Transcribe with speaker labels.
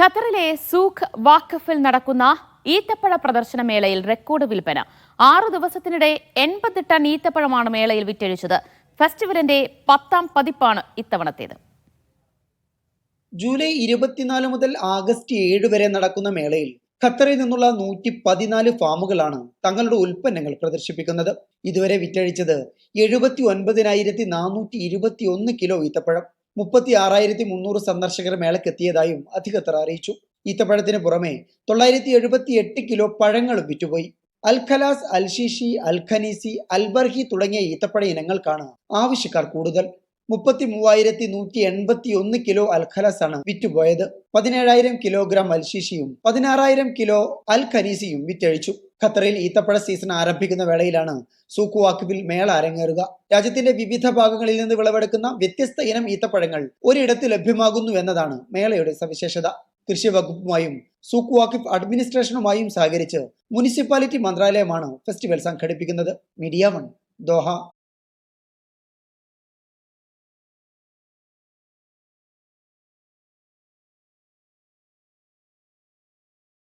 Speaker 1: ഖത്തറിലെ സൂഖ് വാഖഫിൽ നടക്കുന്ന ഈത്തപ്പഴ പ്രദർശന മേളയിൽ റെക്കോർഡ് വിൽപ്പന. 6 ദിവസത്തിനിടെ 80 ടൺ ഈത്തപ്പഴമാണ് മേളയിൽ വിറ്റഴിച്ചത്. ഫെസ്റ്റിവലിന്റെ 10ാം പതിപ്പാണ് ഇത്തവണത്തേത്.
Speaker 2: ജൂലൈ 24 മുതൽ ആഗസ്റ്റ് 7 വരെ നടക്കുന്ന മേളയിൽ ഖത്തറിൽ നിന്നുള്ള 114 ഫാമുകളാണ് തങ്ങളുടെ ഉൽപ്പന്നങ്ങൾ പ്രദർശിപ്പിക്കുന്നത്. ഇതുവരെ വിറ്റഴിച്ചത് 79,421 കിലോ ഈത്തപ്പഴം. 36,300 സന്ദർശകർ മേളക്കെത്തിയതായും അധികൃതർ അറിയിച്ചു. ഈത്തപ്പഴത്തിന് പുറമെ 978 കിലോ പഴങ്ങളും വിറ്റുപോയി. അൽ ഖലാസ്, അൽ ഷീഷി, അൽ ഖനീസി, അൽ ബർഹി തുടങ്ങിയ ഈത്തപ്പഴ ഇനങ്ങൾക്കാണ് ആവശ്യക്കാർ കൂടുതൽ. 33,181 കിലോ അൽ ഖലാസ് ആണ് വിറ്റുപോയത്. 17,000 കിലോഗ്രാം അൽ ഷീഷിയും 16,000 കിലോ അൽ ഖനീസിയും വിറ്റഴിച്ചു. ഖത്തറിൽ ഈത്തപ്പഴ സീസൺ ആരംഭിക്കുന്ന വേളയിലാണ് സൂഖ് വാഖഫിൽ മേള അരങ്ങേറുക. രാജ്യത്തിന്റെ വിവിധ ഭാഗങ്ങളിൽ നിന്ന് വിളവെടുക്കുന്ന വ്യത്യസ്ത ഇനം ഈത്തപ്പഴങ്ങൾ ഒരിടത്ത് ലഭ്യമാകുന്നു എന്നതാണ് മേളയുടെ സവിശേഷത. കൃഷി വകുപ്പുമായും സൂഖ് വാഖഫ് അഡ്മിനിസ്ട്രേഷനുമായും സഹകരിച്ച് മുനിസിപ്പാലിറ്റി മന്ത്രാലയമാണ് ഫെസ്റ്റിവൽ സംഘടിപ്പിക്കുന്നത്. Media 1, Doha.